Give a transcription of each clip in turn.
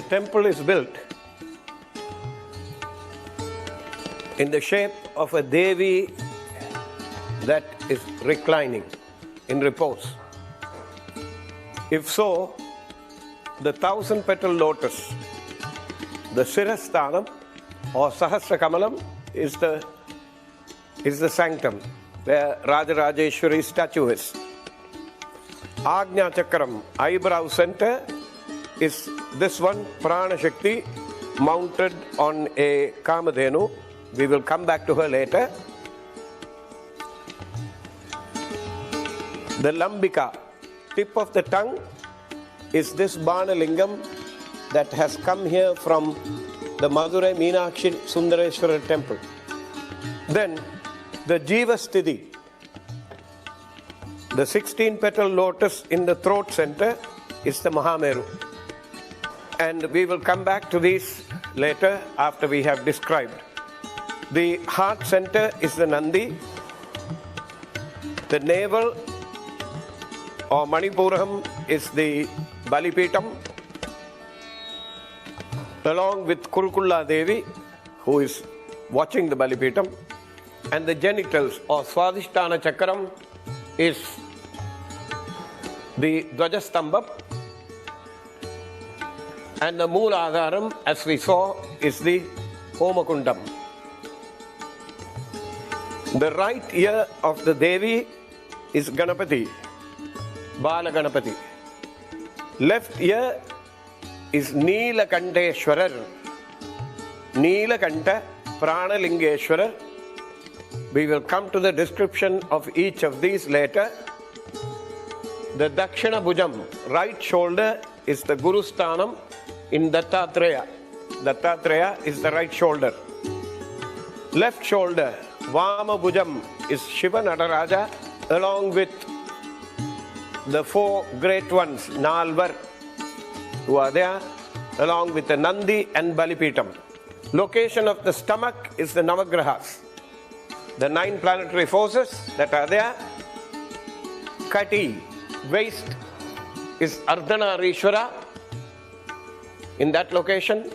temple is built in the shape of a Devi that is reclining in repose. If so, the 1,000-petal lotus, the Sirasthanam or Sahasra Kamalam is the sanctum where Rajarajeswari statue is. Agnya Chakram, eyebrow center, is this one, Prana Shakti, mounted on a Kamadhenu. We will come back to her later. The Lambika, tip of the tongue, is this Banalingam that has come here from the Madurai Meenakshi Sundareshwara Temple. Then the Jiva Sthiti, the 16-petal lotus in the throat center, is the Mahameru. And we will come back to these later after we have described. The heart center is the Nandi. The navel or Manipuraham is the Balipeetam, along with Kurukulla Devi, who is watching the Balipeetam. And the genitals or Swadhisthana Chakram is the Dvajastambha. And the Moola Adharam, as we saw, is the Homakundam. The right ear of the Devi is Ganapati, Bala Ganapati. Left ear is Neelakanteshwarar, Neelakanta Prana Lingeshwarar. We will come to the description of each of these later. The Dakshina Bhujam, right shoulder, is the Guru Sthanam in Dattatreya. Dattatreya is the right shoulder. Left shoulder, Vama Bhujam, is Shiva Nataraja, along with the four great ones, Nalvar, who are there, along with the Nandi and Balipeetam. Location of the stomach is the Navagrahas, the 9 planetary forces that are there. Kati, waist, is Ardhanarishwara in that location.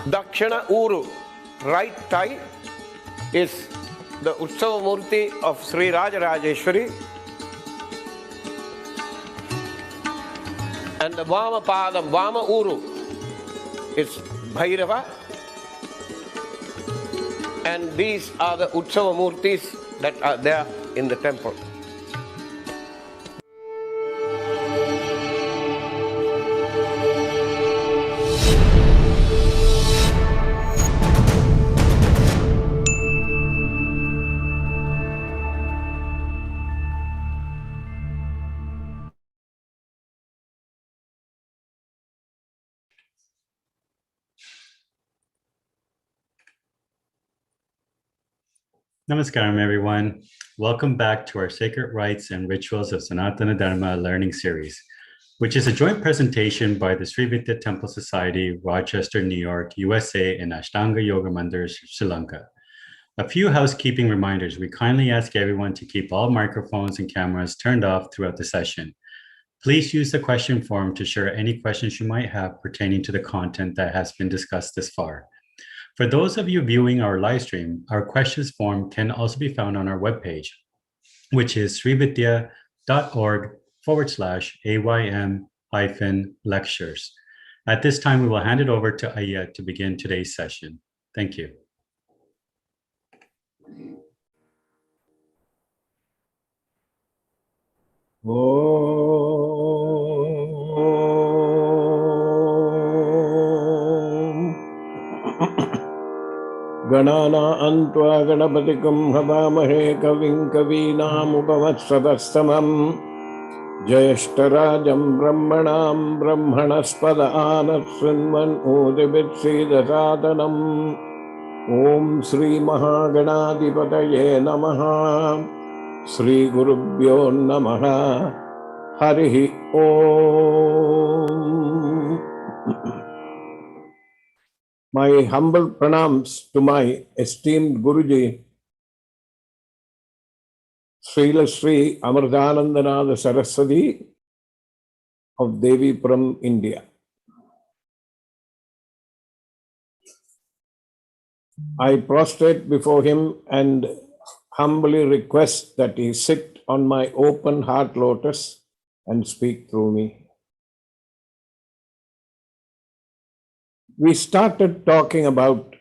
Dakshina Uru, right thigh, is the Utsava Murti of Sri Rajarajeswari. And the Vama Padam, Vama Uru, is Bhairava. And these are the Utsava Murtis that are there in the temple. Namaskaram, everyone. Welcome back to our Sacred Rites and Rituals of Sanatana Dharma learning series, which is a joint presentation by the Sri Vidya Temple Society, Rochester, New York, USA, and Ashtanga Yoga Mandir, Sri Lanka. A few housekeeping reminders. We kindly ask everyone to keep all microphones and cameras turned off throughout the session. Please use the question form to share any questions you might have pertaining to the content that has been discussed this far. For those of you viewing our live stream, our questions form can also be found on our webpage, which is srividya.org/AYM-lectures. At this time, we will hand it over to Aya to begin today's session. Thank you. Ganana antva ganapatikam havamahe kavim kavinamupavatsadastamam jayashtarajam brahmanam brahmanaspada anasrinman udibitsidhasadanam Om Sri Mahaganadipataye Namaha Sri Gurubhyo Namaha Harihi Om. My humble pranams to my esteemed Guruji, Srila Sri Amritanandananda Saraswati of Devi from India. I prostrate before him and humbly request that he sit on my open heart lotus and speak through me. We started talking about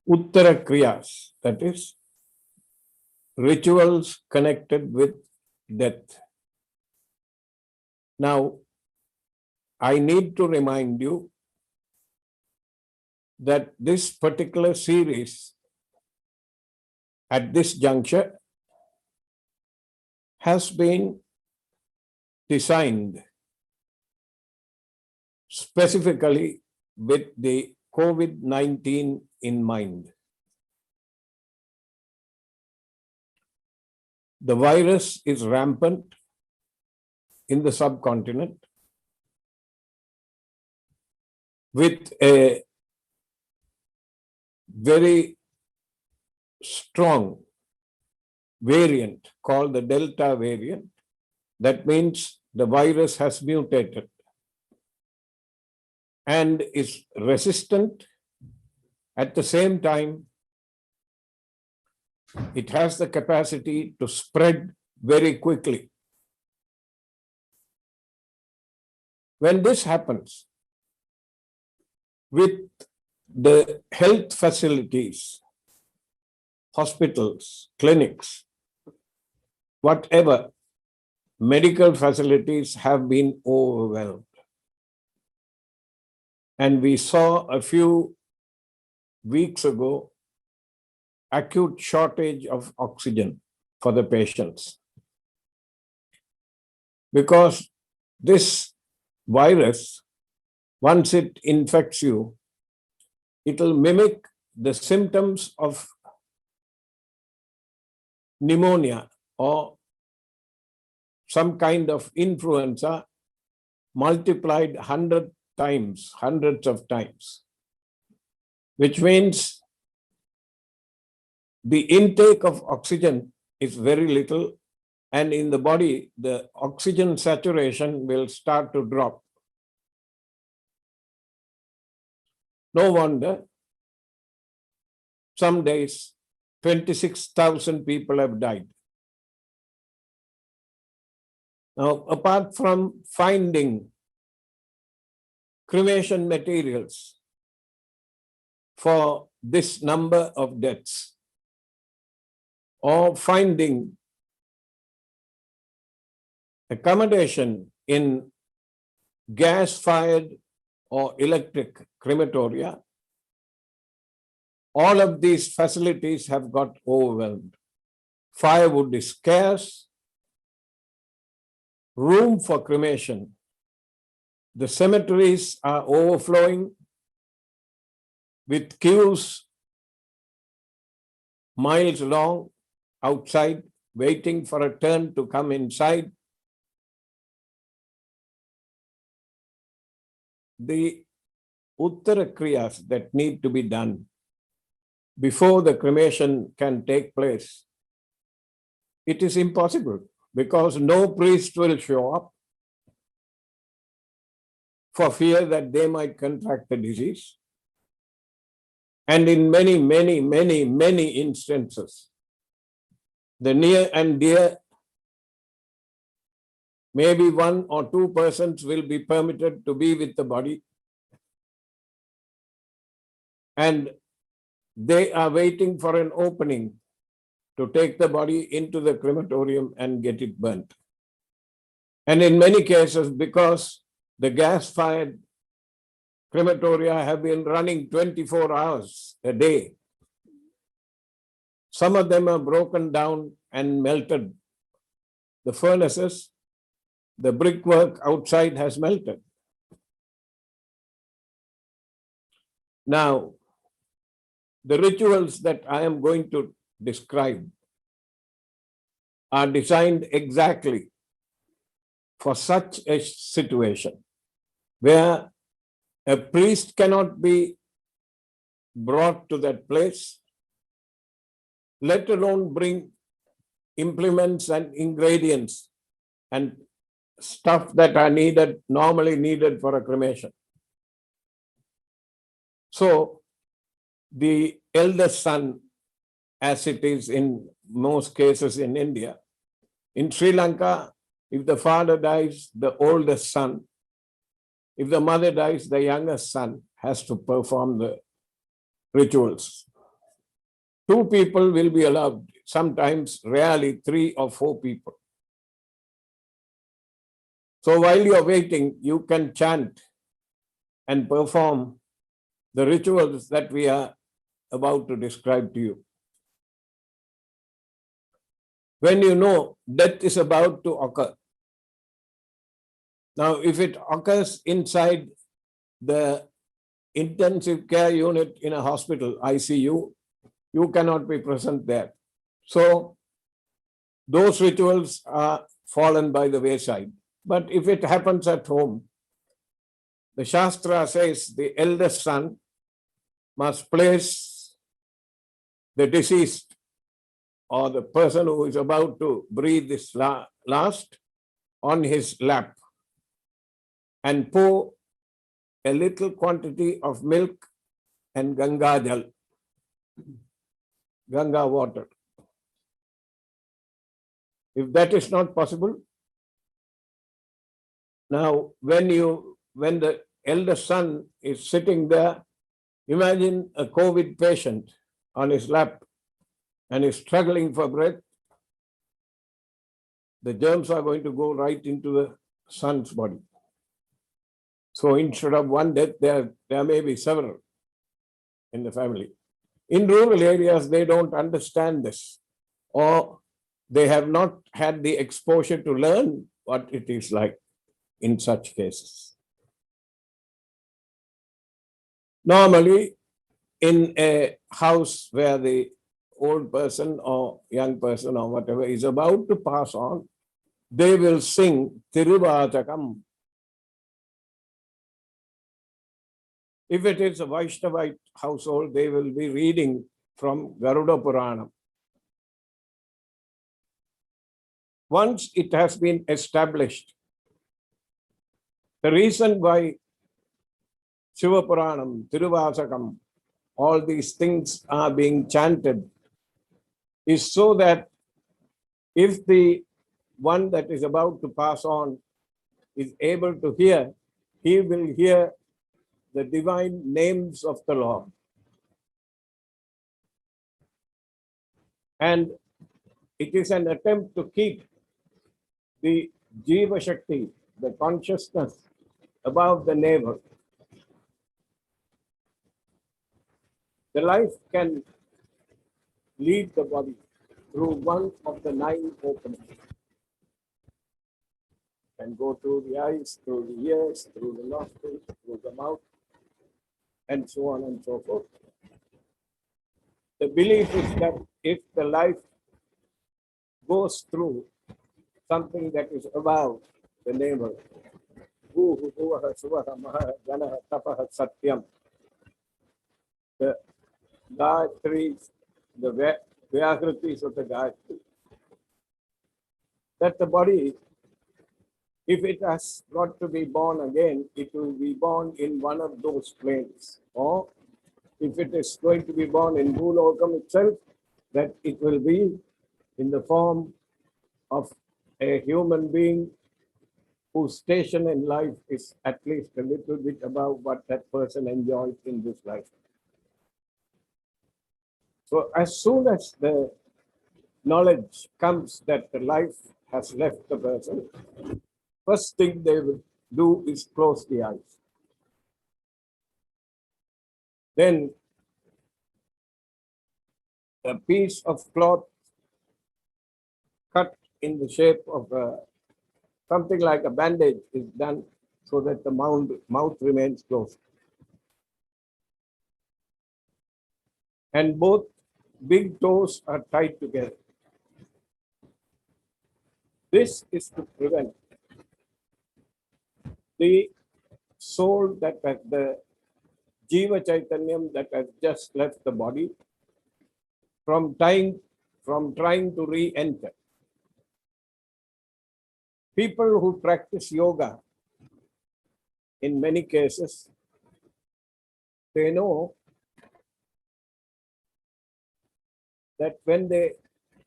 Uttara Kriyas, that is, rituals connected with death. Now, I need to remind you that this particular series at this juncture has been designed specifically with the COVID-19 in mind. The virus is rampant in the subcontinent with a very strong variant called the Delta variant. That means the virus has mutated and is resistant. At the same time, it has the capacity to spread very quickly. When this happens, with the health facilities, hospitals, clinics, whatever, medical facilities have been overwhelmed. And we saw a few weeks ago acute shortage of oxygen for the patients. Because this virus, once it infects you, it will mimic the symptoms of pneumonia or some kind of influenza multiplied 100 times, hundreds of times, which means the intake of oxygen is very little, and in the body, the oxygen saturation will start to drop. No wonder some days 26,000 people have died. Now, apart from finding cremation materials for this number of deaths, or finding accommodation in gas-fired or electric crematoria, all of these facilities have got overwhelmed. Firewood is scarce, room for cremation. The cemeteries are overflowing with queues miles long outside, waiting for a turn to come inside. The Uttara Kriyas that need to be done before the cremation can take place, it is impossible because no priest will show up for fear that they might contract the disease. And in many instances, the near and dear, maybe 1 or 2 persons will be permitted to be with the body, and they are waiting for an opening to take the body into the crematorium and get it burnt. And in many cases, because the gas-fired crematoria have been running 24 hours a day, some of them are broken down and melted. The furnaces, the brickwork outside has melted. Now, the rituals that I am going to describe are designed exactly for such a situation where a priest cannot be brought to that place, let alone bring implements and ingredients and stuff that are needed, normally needed for a cremation. So the eldest son, as it is in most cases in India, in Sri Lanka, if the father dies, the oldest son, if the mother dies, the youngest son has to perform the rituals. 2 people will be allowed, sometimes rarely 3 or 4 people. So while you're waiting, you can chant and perform the rituals that we are about to describe to you. When you know death is about to occur. Now, if it occurs inside the intensive care unit in a hospital, ICU, you cannot be present there. So those rituals are fallen by the wayside. But if it happens at home, the Shastra says the eldest son must place the deceased or the person who is about to breathe his last on his lap and pour a little quantity of milk and Ganga Jal, Ganga water. If that is not possible, now when the eldest son is sitting there, imagine a COVID patient on his lap and is struggling for breath, the germs are going to go right into the son's body. So instead of one death, there may be several in the family. In rural areas, they don't understand this, or they have not had the exposure to learn what it is like in such cases. Normally, in a house where the old person or young person or whatever is about to pass on, they will sing Tiruvachakam. If it is a Vaishnavite household, they will be reading from Garuda Purana. Once it has been established, the reason why Shiva Puranam, Tiruvachakam, all these things are being chanted is so that if the one that is about to pass on is able to hear, he will hear the divine names of the Lord. And it is an attempt to keep the Jiva Shakti, the consciousness, above the navel. The life can leave the body through one of the 9 openings and go through the eyes, through the ears, through the nostrils, through the mouth, and so on and so forth. The belief is that if the life goes through something that is above the navel, the Gayatris, the Vyakritis of the Gayatri, that the body, if it has got to be born again, it will be born in one of those planes. Or if it is going to be born in Bhulokam itself, that it will be in the form of a human being whose station in life is at least a little bit above what that person enjoys in this life. So as soon as the knowledge comes that the life has left the person, first thing they will do is close the eyes. Then a piece of cloth cut in the shape of something like a bandage is done so that the mouth remains closed. And both big toes are tied together. This is to prevent the soul that has the Jiva Chaitanyam that has just left the body from trying to re-enter. People who practice yoga, in many cases, they know that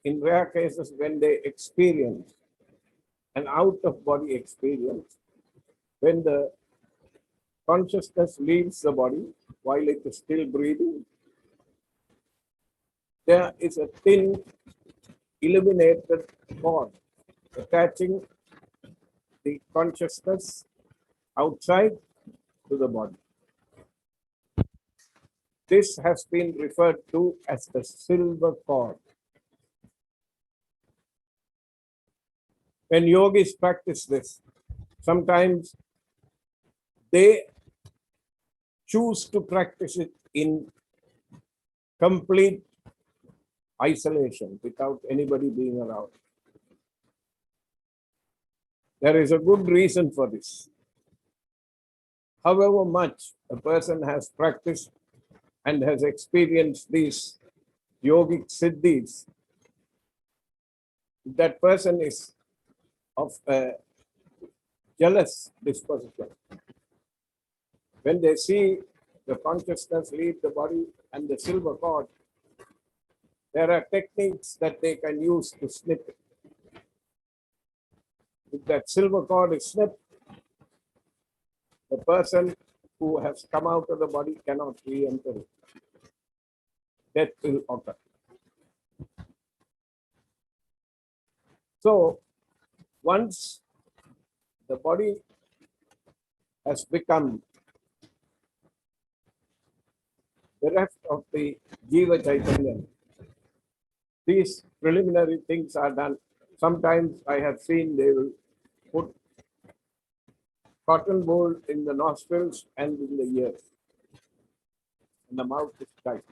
in rare cases, when they experience an out-of-body experience, when the consciousness leaves the body while it is still breathing, there is a thin illuminated cord attaching the consciousness outside to the body. This has been referred to as the silver cord. When yogis practice this, sometimes they choose to practice it in complete isolation without anybody being around. There is a good reason for this. However much a person has practiced and has experienced these yogic siddhis, that person is of a jealous disposition. When they see the consciousness leave the body and the silver cord, there are techniques that they can use to snip it. If that silver cord is snipped, the person who has come out of the body cannot re-enter it. Death will occur. So, once the body has become bereft of the Jiva Chaitanya, these preliminary things are done. Sometimes I have seen they will put cotton wool in the nostrils and in the ears, and the mouth is tight.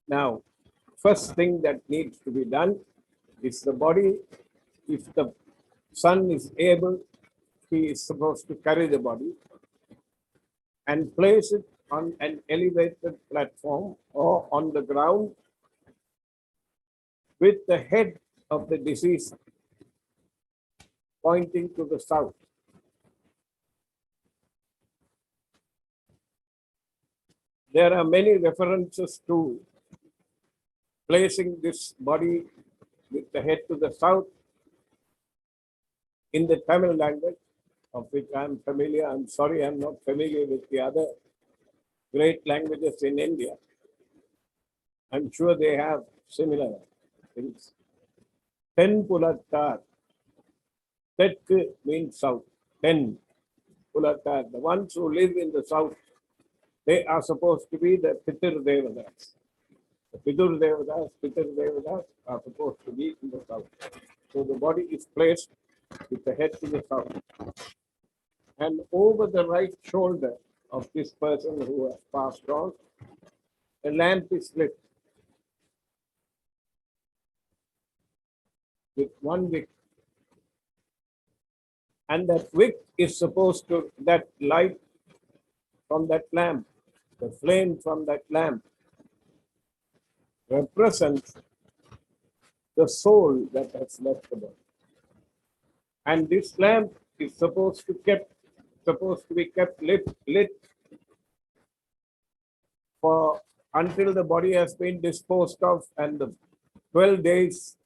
Now, first thing that needs to be done is the body, if the son is able, he is supposed to carry the body and place it on an elevated platform or on the ground with the head of the deceased pointing to the south. There are many references to placing this body with the head to the south in the Tamil language, of which I am familiar. I'm sorry, I'm not familiar with the other great languages in India. I'm sure they have similar things. Ten Pulattar. Tet means south. Ten Pulattar. The ones who live in the south, they are supposed to be the Pitir Devadas. The Pitir Devadas are supposed to be in the south. So the body is placed with the head to the south. And over the right shoulder of this person who has passed on, a lamp is lit with one wick. And that wick is supposed to, that light from that lamp, the flame from that lamp, represents the soul that has left the body. And this lamp is supposed to be kept lit for until the body has been disposed of, and the 12 days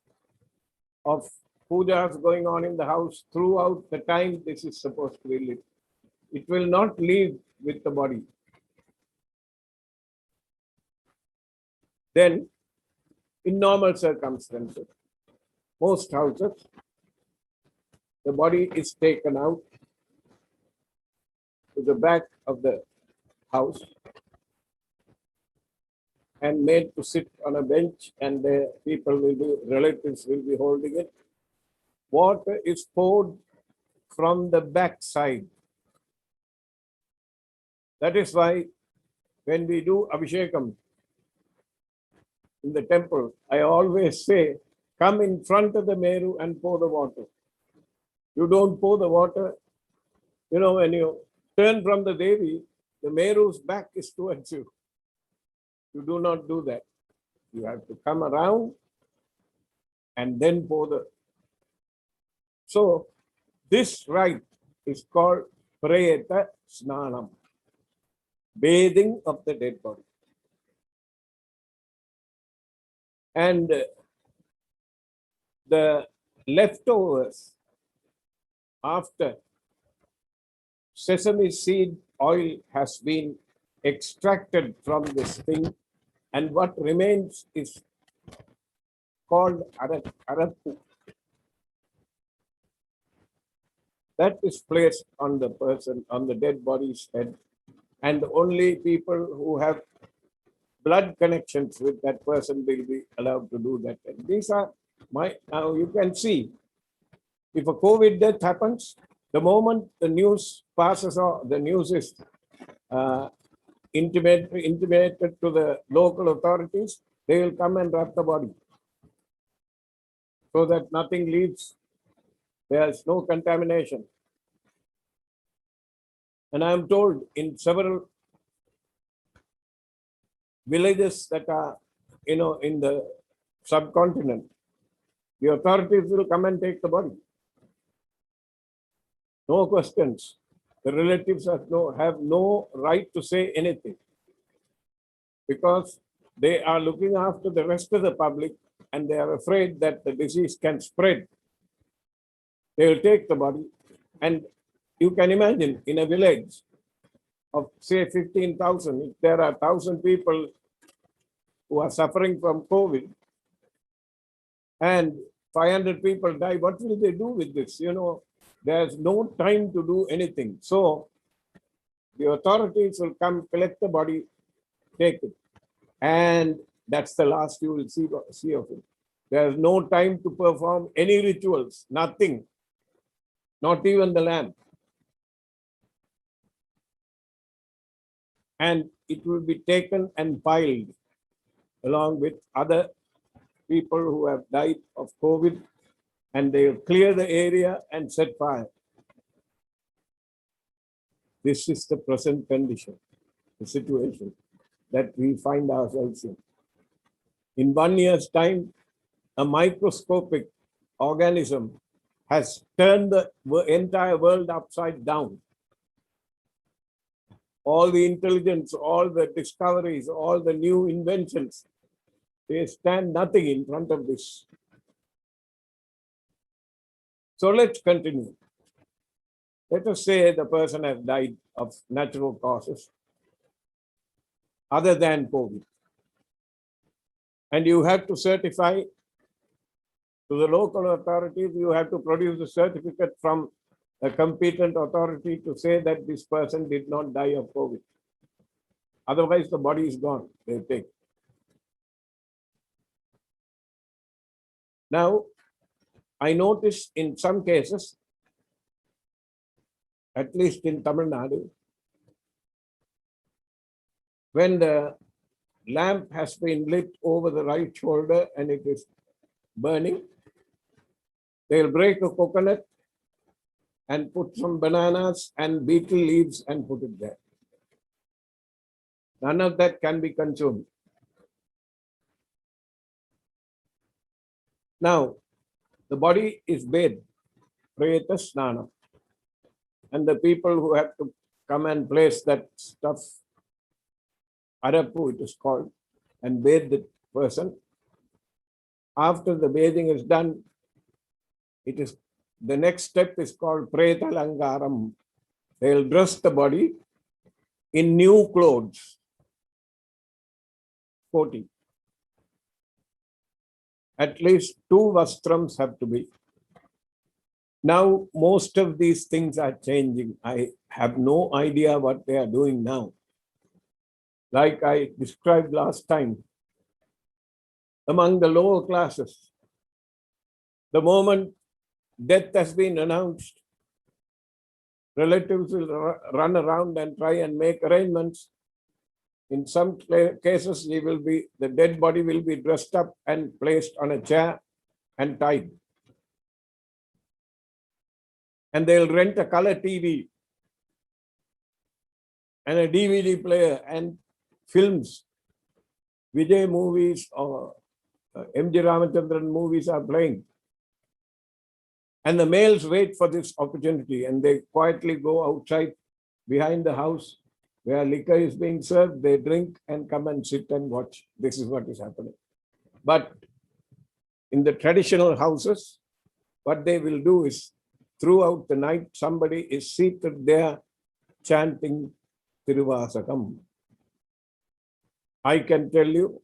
of pujas going on in the house. Throughout the time this is supposed to be lit. It will not leave with the body. Then, in normal circumstances, most houses, the body is taken out to the back of the house and made to sit on a bench, and the relatives will be holding it. Water is poured from the back side. That is why when we do Abhishekam in the temple, I always say, come in front of the Meru and pour the water. You don't pour the water, when you turn from the Devi, the Meru's back is towards you. You do not do that. You have to come around and then pour the. So This rite is called Preta Snanam, bathing of the dead body. And the leftovers after sesame seed oil has been extracted from this thing, and what remains is called arapu. That is placed on the person, on the dead body's head, and only people who have blood connections with that person will be allowed to do that. And these are now you can see, if a COVID death happens, the moment the news passes, or the news is intimated to the local authorities, they will come and wrap the body so that nothing leaves. There is no contamination. And I am told in several villages that are, in the subcontinent, the authorities will come and take the body. No questions. The relatives have no right to say anything, because they are looking after the rest of the public and they are afraid that the disease can spread. They will take the body, and you can imagine in a village of say 15,000, if there are 1,000 people who are suffering from COVID and 500 people die, what will they do with this? There's no time to do anything. So the authorities will come, collect the body, take it. And that's the last you will see of it. There's no time to perform any rituals, nothing, not even the lamp. And it will be taken and piled along with other people who have died of COVID, and they will clear the area and set fire. This is the present condition, the situation that we find ourselves in. In 1 year's time, a microscopic organism has turned the entire world upside down. All the intelligence, all the discoveries, all the new inventions, they stand nothing in front of this. So let's continue. Let us say the person has died of natural causes other than COVID. And you have to certify to the local authorities, you have to produce a certificate from a competent authority to say that this person did not die of COVID. Otherwise, the body is gone, they take. Now, I noticed in some cases, at least in Tamil Nadu, when the lamp has been lit over the right shoulder and it is burning, they'll break a coconut and put some bananas and betel leaves and put it there. None of that can be consumed. Now, the body is bathed, Preta Snanam. And the people who have to come and place that stuff, Arapu it is called, and bathe the person. After the bathing is done, the next step is called Preta Langaram. They'll dress the body in new clothes. 40. At least 2 vastrams have to be. Now, most of these things are changing. I have no idea what they are doing now. Like I described last time, among the lower classes, the moment death has been announced, relatives will run around and try and make arrangements. In some cases, the dead body will be dressed up and placed on a chair and tied. And they'll rent a color TV and a DVD player and films. Vijay movies or M.G. Ramachandran movies are playing. And the males wait for this opportunity and they quietly go outside behind the house where liquor is being served. They drink and come and sit and watch. This is what is happening. But in the traditional houses, what they will do is throughout the night, somebody is seated there chanting Tiruvasakam. I can tell you,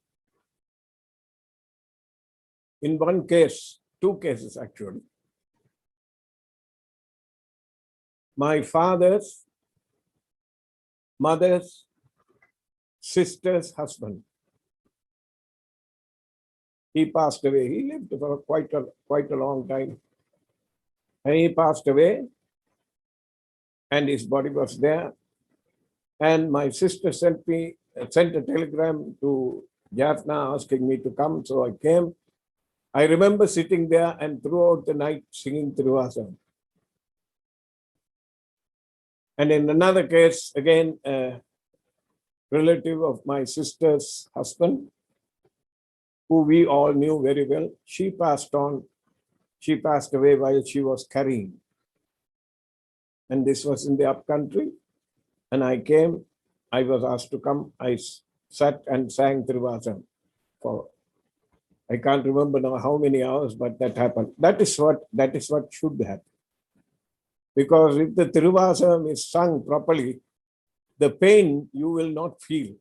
in one case, two cases actually, my father's mother's sister's husband, he passed away. He lived for quite a long time. And he passed away, and his body was there. And my sister sent a telegram to Jaffna asking me to come, so I came. I remember sitting there and throughout the night singing Tiruvasam. And in another case, again, a relative of my sister's husband, who we all knew very well, she passed on. She passed away while she was carrying. And this was in the upcountry. And I came, I was asked to come. I sat and sang Tiruvasam for, I can't remember now how many hours, but that happened. That is what should happen. Because if the Tiruvasam is sung properly, the pain you will not feel.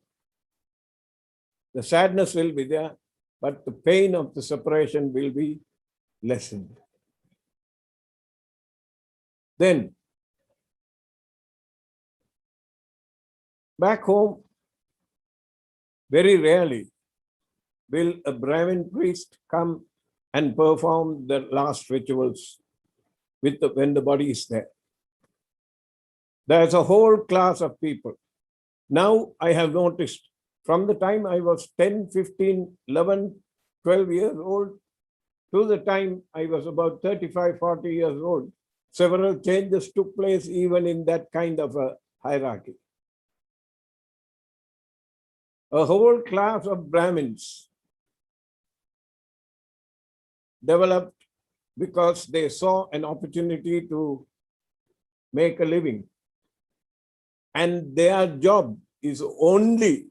The sadness will be there, but the pain of the separation will be lessened. Then, back home, very rarely will a Brahmin priest come and perform the last rituals when the body is there. There's a whole class of people. Now I have noticed from the time I was 10, 15, 11, 12 years old to the time I was about 35, 40 years old, several changes took place even in that kind of a hierarchy. A whole class of Brahmins developed because they saw an opportunity to make a living. And their job is only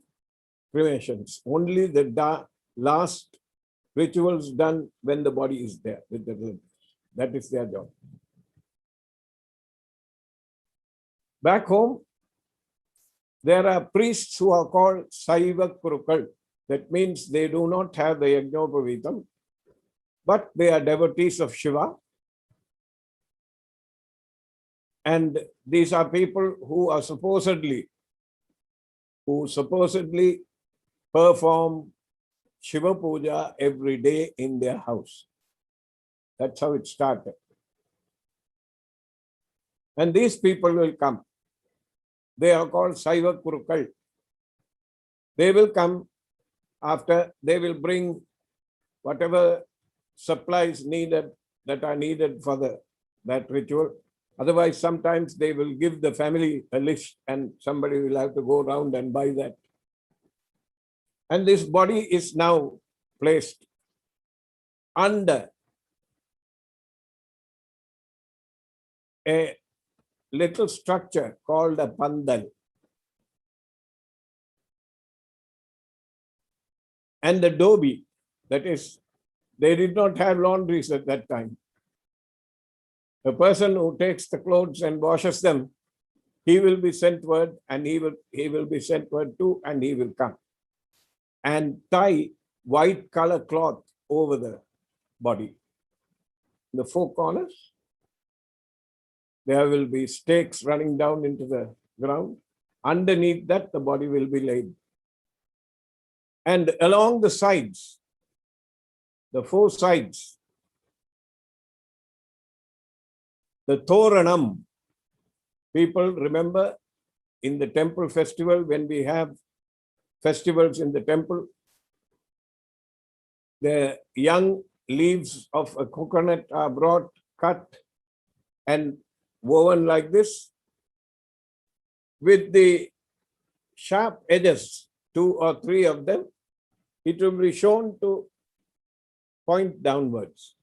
cremations, only the last rituals done when the body is there with the relatives. That is their job. Back home, there are priests who are called Saiva Kurukal. That means they do not have the Yajnapavitam, but they are devotees of Siva. And these are people who supposedly perform Shiva Puja every day in their house. That's how it started. And these people will come. They are called Saiva Kurukal. They will come after, they will bring whatever supplies needed that are needed for that ritual. Otherwise, sometimes they will give the family a list and somebody will have to go around and buy that. And this body is now placed under a little structure called a pandal. And the dobi, that is, they did not have laundries at that time. A person who takes the clothes and washes them, he will be sent word and he will be sent word too, and he will come and tie white color cloth over the body. In the four corners, there will be stakes running down into the ground. Underneath that, the body will be laid. And along the sides, the four sides, the Thoranam, people remember in the temple festival, when we have festivals in the temple, the young leaves of a coconut are brought, cut, and woven like this, with the sharp edges, 2 or 3 of them, it will be shown to point downwards.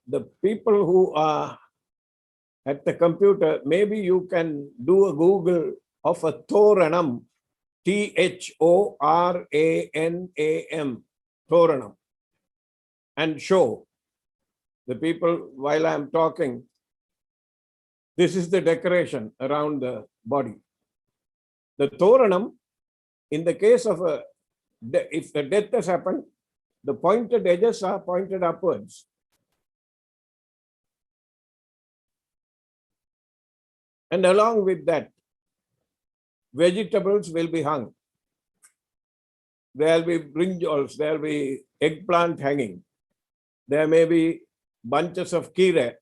the people who are at the computer, maybe you can do a Google of a Thoranam, Thoranam, Thoranam, and show the people while I'm talking. This is the decoration around the body. The Thoranam, in the case of if the death has happened, the pointed edges are pointed upwards. And along with that, vegetables will be hung. There will be brinjals, there will be eggplant hanging. There may be bunches of kira,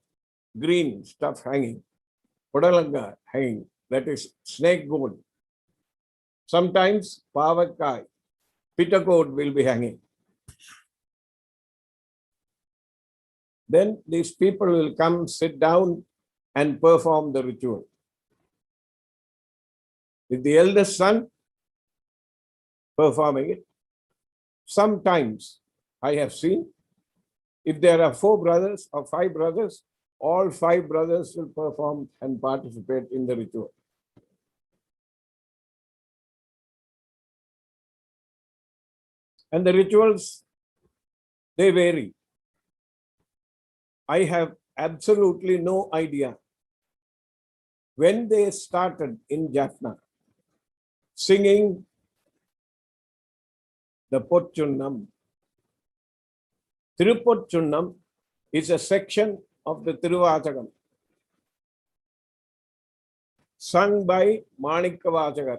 green stuff hanging. Podalanga hanging, that is snake gourd. Sometimes pavakai, pitagod will be hanging. Then these people will come, sit down and perform the ritual. With the eldest son performing it. Sometimes I have seen, if there are 4 brothers or 5 brothers, all 5 brothers will perform and participate in the ritual. And the rituals, they vary. I have absolutely no idea when they started in Jaffna singing the Potchunnam. Tirupotchunnam is a section of the Tiruvachagam sung by Manikavachagar.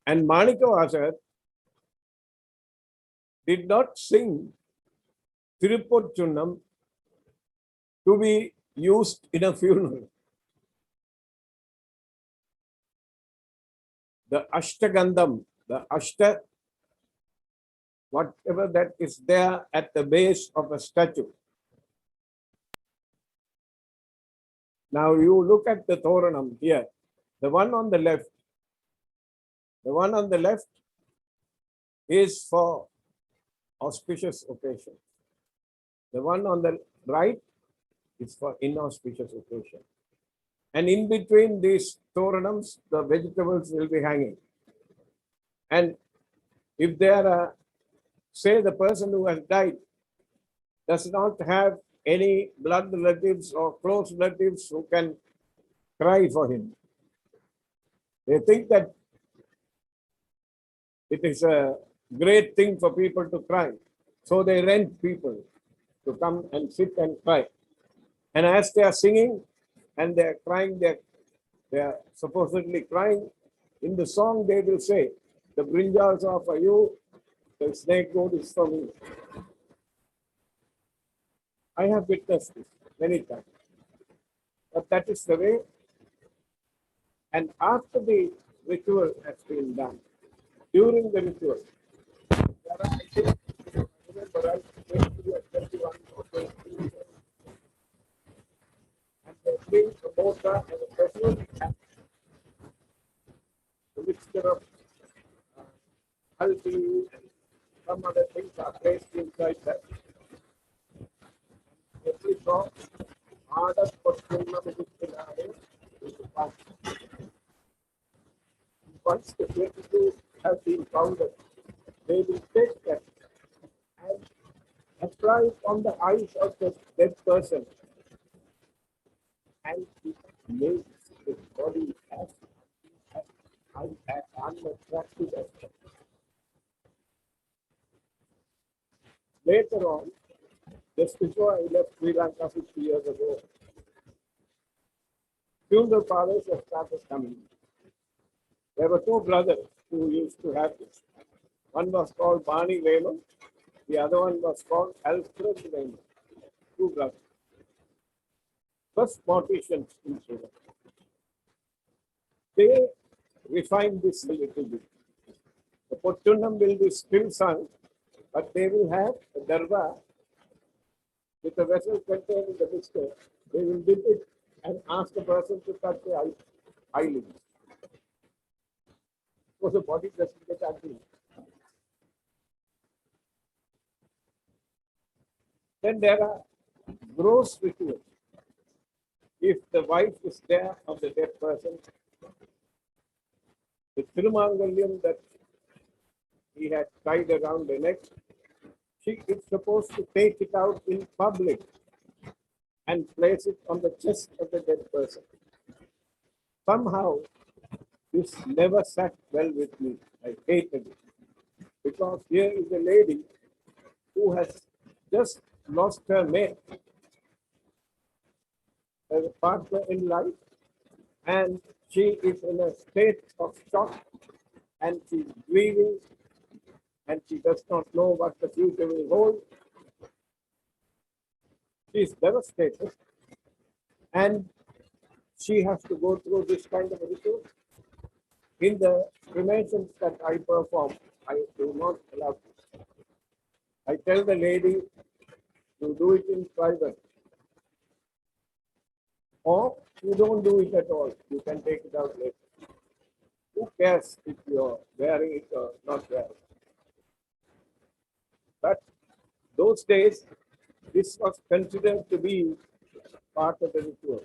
And Manikavachagar did not sing Tirupotchunnam to be used in a funeral. The Ashtagandham, the Ashta, whatever that is there at the base of a statue. Now you look at the Thoranam here, the one on the left. The one on the left is for auspicious occasion. The one on the right is for inauspicious occasion. And in between these Thoranams, the vegetables will be hanging. And if there are, say the person who has died does not have any blood relatives or close relatives who can cry for him, they think that it is a great thing for people to cry. So they rent people to come and sit and cry. And as they are singing and they are crying, they are supposedly crying. In the song they will say, the brinjals are for you, the snake goat is for me. I have witnessed this many times. But that is the way. And after the ritual has been done, during the ritual, there are, I think, remember, right, 20 or 21 or 22, and they bring a mortar and a pestle, and a mixture of haldi and some other things are placed inside that. Every drop, harder for once the 22 have been counted, they will take that and apply it on the eyes of the dead person. And it makes the body as unattractive as possible. Later on, just before I left Sri Lanka 50 years ago, funeral parlors have started coming. There were 2 brothers who used to have this. One was called Barney Raymond, the other one was called Alfred Raymond. 2 brothers. First morticians in Sri Lanka. They refined this a little bit. The Potchunnam will be still sung, but they will have a darba with a vessel containing the mixture. They will dip it and ask the person to touch the eyelids. So the body doesn't get ugly. Then there are gross rituals. If the wife is there of the dead person, the Tirumangalyam that he had tied around the neck, she is supposed to take it out in public and place it on the chest of the dead person. Somehow, this never sat well with me. I hated it. Because here is a lady who has just lost her mate as a partner in life, and she is in a state of shock, and she's grieving, and she does not know what the future will hold. She's devastated, and she has to go through this kind of a ritual. In the cremations that I perform, I do not allow this. I tell the lady to do it in private, or you don't do it at all. You can take it out later. Who cares if you're wearing it or not wearing it? But those days, this was considered to be part of the ritual.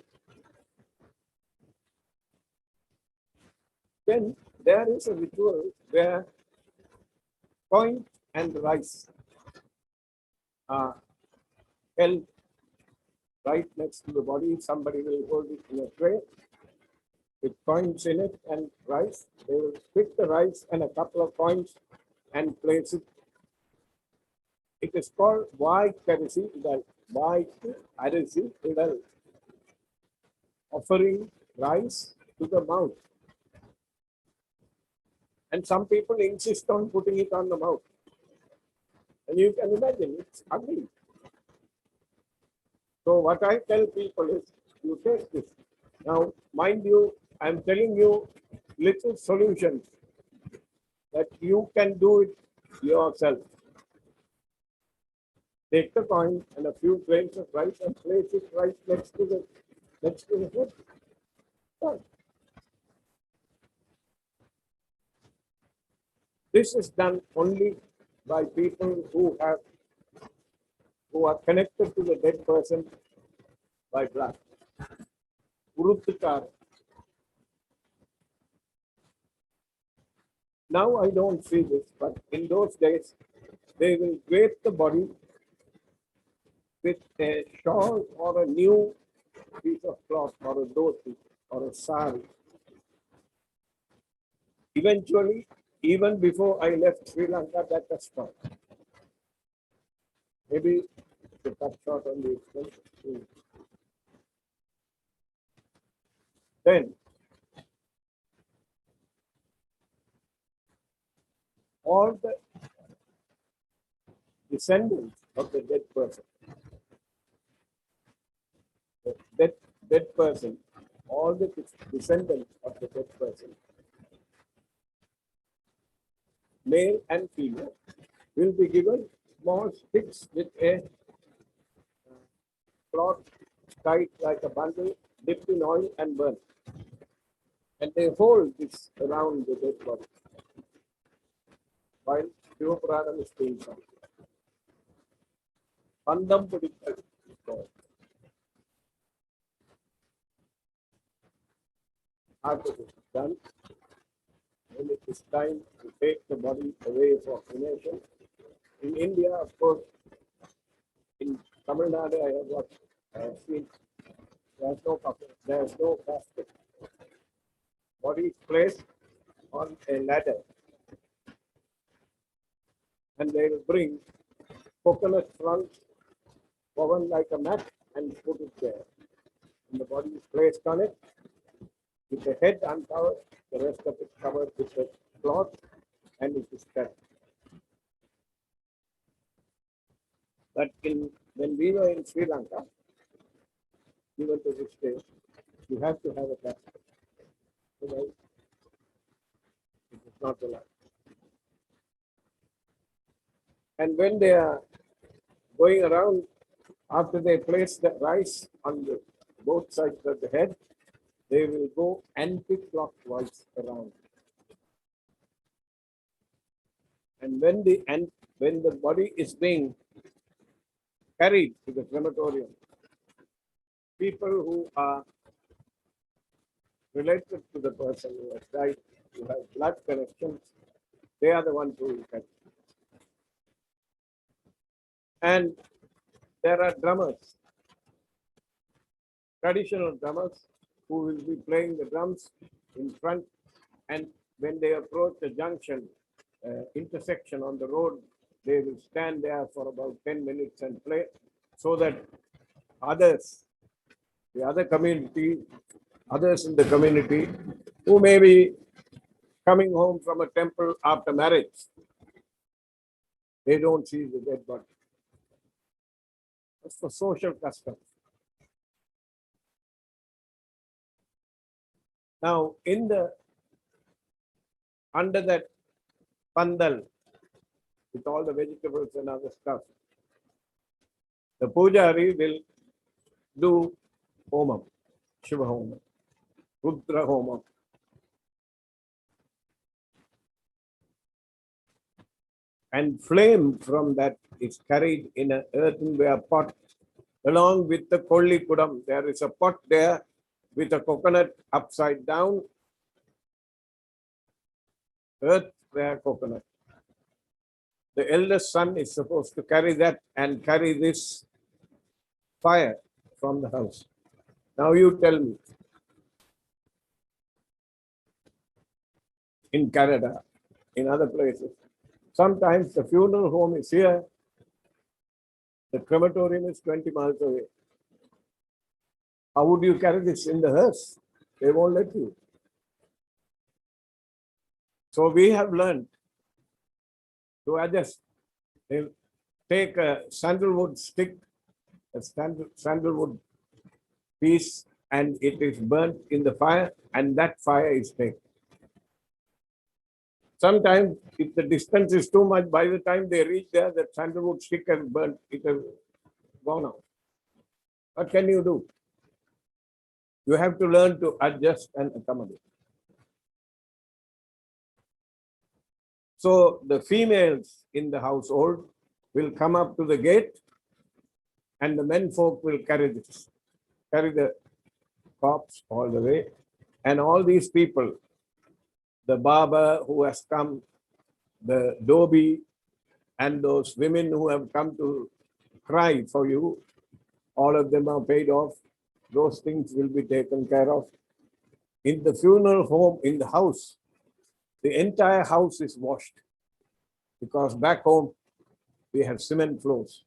Then there is a ritual where coin and rice are held right next to the body. Somebody will hold it in a tray with coins in it and rice. They will pick the rice and a couple of coins and place it. It is called white karisi idal. White arisi idal. Offering rice to the mouth. And some people insist on putting it on the mouth. And you can imagine, it's ugly. So what I tell people is, you take this. Now, mind you, I'm telling you little solutions that you can do it yourself. Take the coin and a few grains of rice and place it right next to the head. Done. This is done only by people who are connected to the dead person by blood. Uruttikar. Now I don't see this, but in those days, they will drape the body with a shawl or a new piece of cloth or a dhoti or a sari. Eventually, even before I left Sri Lanka, that was stopped. Maybe to cut short on the expense. Then, all the descendants of the dead person, all the descendants of the dead person, male and female, will be given small sticks with a cloth tied like a bundle, dipped in oil and burnt. And they hold this around the dead body while Siva Prana is being sung. Pandam Pudikal is called. After this is done, when it is time to take the body away for cremation, in India, of course, in Tamil Nadu, I have seen there is no casket. Body is placed on a ladder, and they will bring coconut trunks woven like a mat and put it there. And the body is placed on it with the head uncovered, the rest of it covered with a cloth, and it is cut. But when we were in Sri Lanka, even to this day, you have to have a casket. Otherwise, it is not allowed. And when they are going around, after they place the rice on both sides of the head, they will go anti-clockwise around. And when the body is being carried to the crematorium. People who are related to the person who has died, who have blood connections, they are the ones who will carry. And there are drummers, traditional drummers, who will be playing the drums in front, and when they approach the junction, intersection on the road, they will stand there for about 10 minutes and play, so that others, the other community, others in the community who may be coming home from a temple after marriage, they don't see the dead body. That's for social custom. Now, under that pandal, with all the vegetables and other stuff, the pujari will do homam, Shiva homam, Rudra homam. And flame from that is carried in an earthenware pot along with the kolli kudam. There is a pot there with a coconut upside down, earthenware coconut. The eldest son is supposed to carry that and carry this fire from the house. Now you tell me, in Canada, in other places, sometimes the funeral home is here, the crematorium is 20 miles away. How would you carry this in the hearse? They won't let you. So we have learned to adjust. They'll take a sandalwood stick, a sandalwood piece, and it is burnt in the fire, and that fire is taken. Sometimes, if the distance is too much, by the time they reach there, the sandalwood stick has burnt, it has gone out. What can you do? You have to learn to adjust and accommodate. So the females in the household will come up to the gate, and the men folk will carry the corpse all the way. And all these people, the barber who has come, the dhobi, and those women who have come to cry for you, all of them are paid off. Those things will be taken care of. In the funeral home, in the house, the entire house is washed, because back home we have cement floors.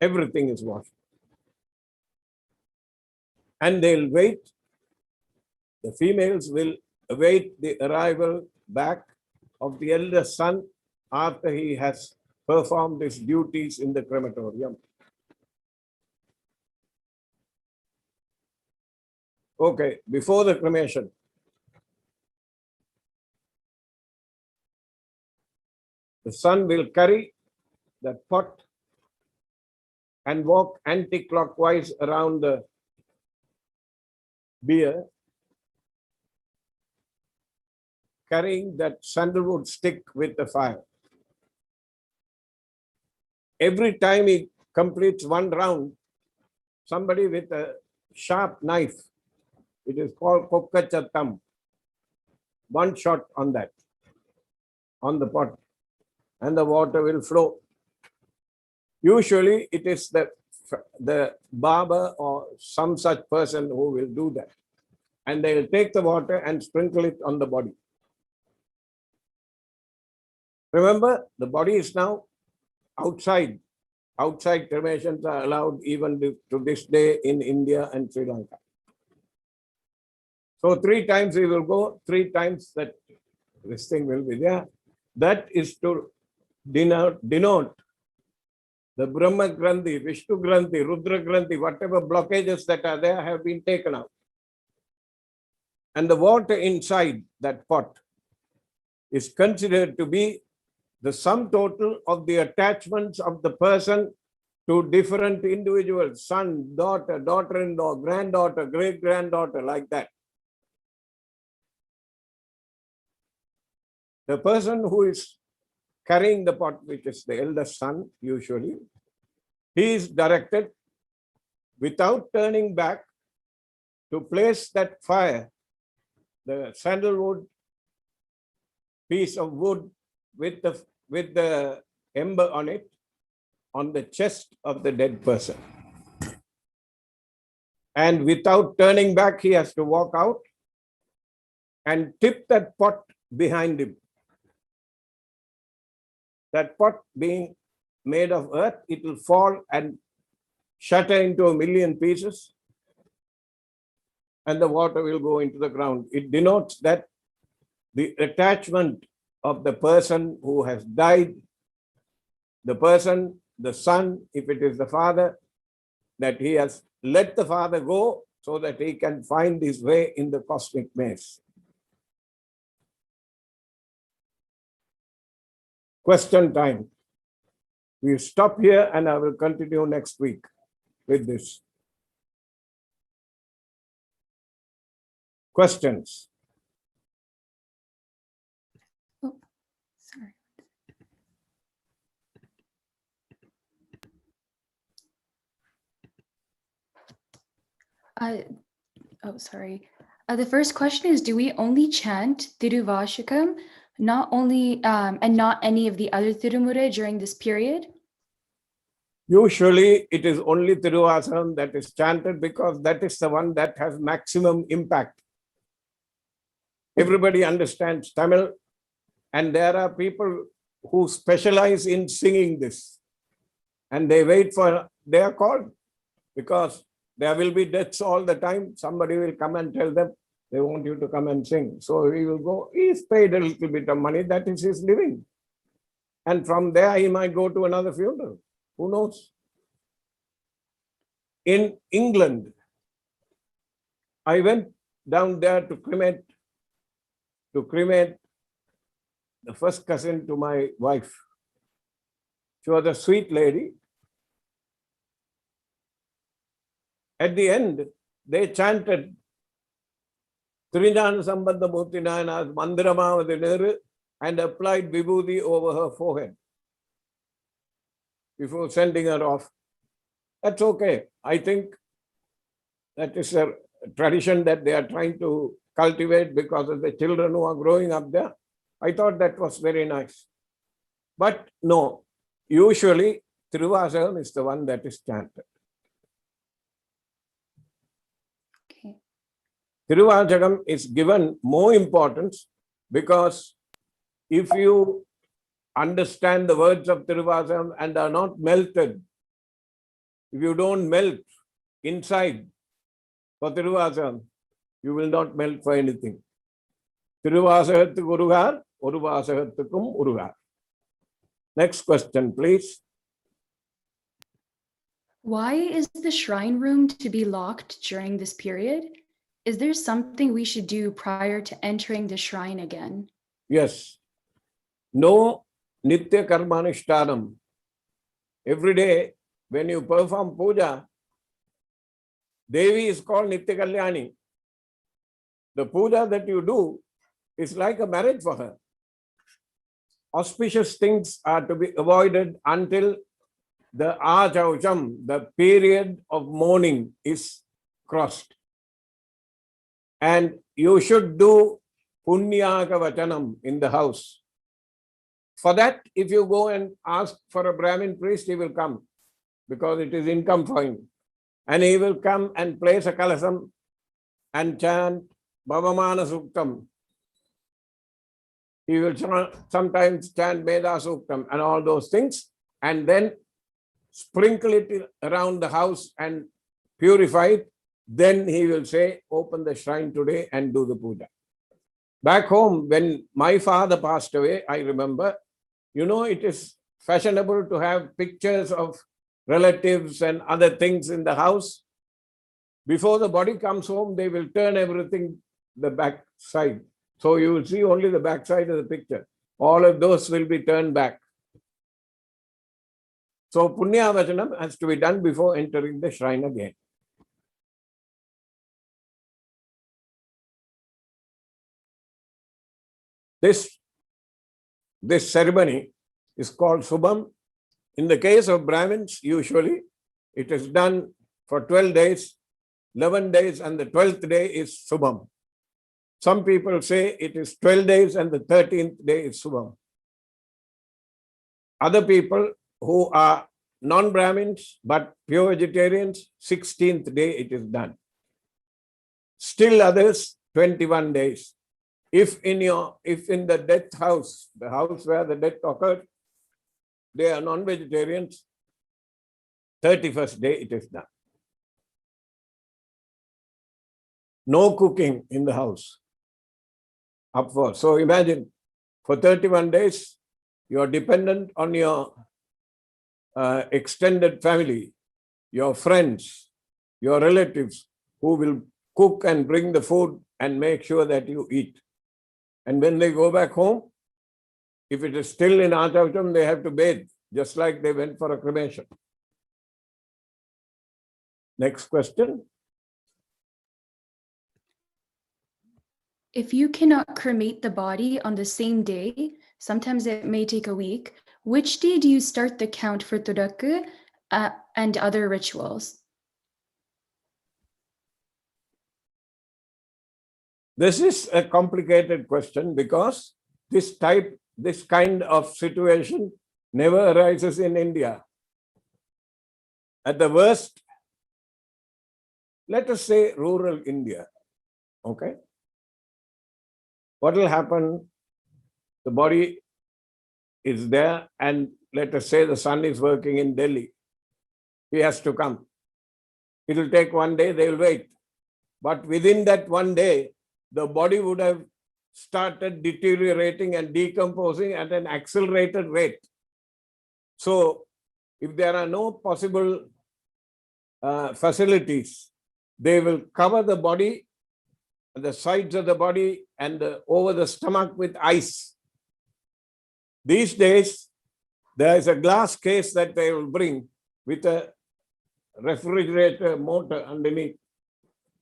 Everything is washed. And they'll wait. The females will await the arrival back of the eldest son after he has performed his duties in the crematorium. Okay, before the cremation, the son will carry that pot and walk anti-clockwise around the bier, carrying that sandalwood stick with the fire. Every time he completes one round, somebody with a sharp knife, it is called kokkachatam, one shot on that, on the pot, and the water will flow. Usually it is the barber or some such person who will do that. And they will take the water and sprinkle it on the body. Remember, the body is now outside. Outside cremations are allowed even to this day in India and Sri Lanka. So 3 times we will go, 3 times that this thing will be there. That is to denote the Brahma Granthi, Vishnu Granthi, Rudra Granthi, whatever blockages that are there have been taken out. And the water inside that pot is considered to be the sum total of the attachments of the person to different individuals, son, daughter, daughter-in-law, granddaughter, great-granddaughter, like that. The person who is carrying the pot, which is the eldest son usually, he is directed without turning back to place that fire, the sandalwood piece of wood with the ember on it, on the chest of the dead person. And without turning back, he has to walk out and tip that pot behind him. That pot being made of earth, it will fall and shatter into 1,000,000 pieces, and the water will go into the ground. It denotes that the attachment of the person who has died, the person, the son, if it is the father, that he has let the father go so that he can find his way in the cosmic maze. Question time. We stop here and I will continue next week with this. Questions? Oh, sorry. Sorry. The first question is, do we only chant Tiruvashakam, not only and not any of the other Tirumura during this period? Usually it is only Tiruvasakam that is chanted because that is the one that has maximum impact. Everybody understands Tamil, and there are people who specialize in singing this, and they wait for, they are called because there will be deaths all the time. Somebody will come and tell them they want you to come and sing. So he will go, he is paid a little bit of money, that is his living. And from there he might go to another funeral. Who knows? In England, I went down there to cremate the first cousin to my wife. She was a sweet lady. At the end, they chanted Trinjana Sambandha Murti Nayana's Mandiramavadi and applied vibhuti over her forehead before sending her off. That's okay. I think that is a tradition that they are trying to cultivate because of the children who are growing up there. I thought that was very nice. But no, usually Tiruvasakam is the one that is chanted. Okay. Tiruvasakam is given more importance because if you understand the words of Tiruvasakam and are not melted, if you don't melt inside for Tiruvasakam, you will not melt for anything. Tiruvasakathu Gurugar, Uruvasakathukum Urugar. Next question, please. Why is the shrine room to be locked during this period? Is there something we should do prior to entering the shrine again? Yes. No Nitya Karmanishtanam. Every day when you perform puja, Devi is called Nitya Kalyani. The puja that you do is like a marriage for her. Auspicious things are to be avoided until the Achaucham, the period of mourning, is crossed. And you should do Punyaka Vachanam in the house. For that, if you go and ask for a Brahmin priest, he will come because it is income for him. And he will come and place a kalasam and chant Bhavamana Suktam. He will sometimes chant Veda Suktam and all those things, and then sprinkle it around the house and purify it. Then he will say, open the shrine today and do the puja. Back home, when my father passed away, I remember, it is fashionable to have pictures of relatives and other things in the house. Before the body comes home, they will turn everything the back side. So you will see only the back side of the picture. All of those will be turned back. So Punya Vachanam has to be done before entering the shrine again. This ceremony is called Subham In the case of Brahmins, usually it is done for 12 days, 11 days, and the 12th day is Subham. Some people say it is 12 days and the 13th day is Subham. Other people who are non-Brahmins but pure vegetarians, 16th day it is done. Still others, 21 days. If in the death house, the house where the death occurred, they are non-vegetarians, 31st day it is done. No cooking in the house. Upwards. So imagine, for 31 days, you are dependent on your extended family, your friends, your relatives, who will cook and bring the food and make sure that you eat. And when they go back home, if it is still in Achavacham, they have to bathe, just like they went for a cremation. Next question. If you cannot cremate the body on the same day, sometimes it may take a week, which day do you start the count for Todaku and other rituals? This is a complicated question because this kind of situation never arises in India. At the worst, let us say rural India, okay? What will happen? The body is there and let us say the son is working in Delhi. He has to come. It will take one day, they will wait. But within that one day, the body would have started deteriorating and decomposing at an accelerated rate. So, if there are no possible facilities, they will cover the body, the sides of the body and over the stomach with ice. These days, there is a glass case that they will bring with a refrigerator motor underneath,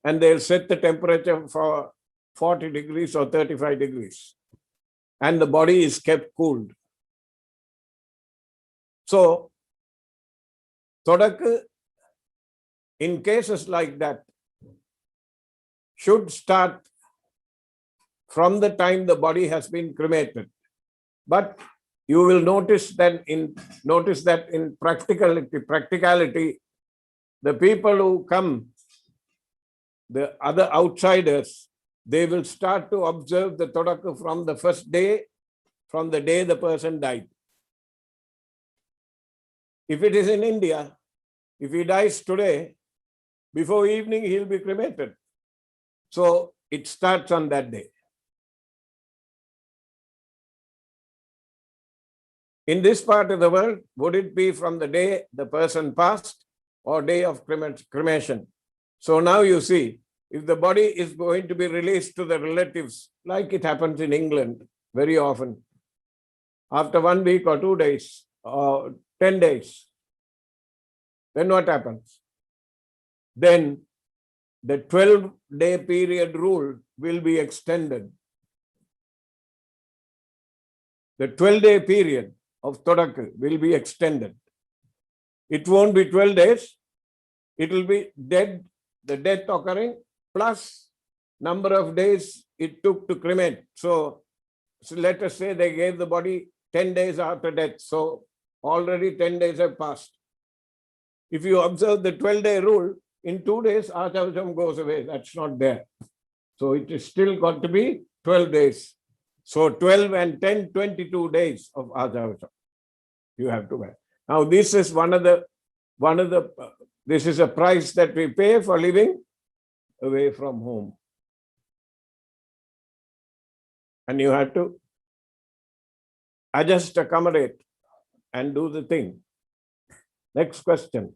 and they'll set the temperature for 40 degrees or 35 degrees, and the body is kept cooled. So, Todaku, in cases like that, should start from the time the body has been cremated. But you will notice that in practicality, the people who come, the other outsiders, they will start to observe the Todaku from the first day, from the day the person died. If it is in India, if he dies today, before evening he will be cremated. So it starts on that day. In this part of the world, would it be from the day the person passed or day of cremation? So now you see, if the body is going to be released to the relatives, like it happens in England very often, after 1 week or 2 days or 10 days, then what happens? Then the 12-day period rule will be extended. The 12-day period of Todaku will be extended. It won't be 12 days. It will be the death occurring plus number of days it took to cremate. So let us say they gave the body 10 days after death. So already 10 days have passed. If you observe the 12-day rule, in 2 days, Achavacham goes away. That's not there. So it is still got to be 12 days. So 12 and 10, 22 days of Achavacham you have to wear. Now this is this is a price that we pay for living away from home. And you have to adjust, accommodate, and do the thing. Next question.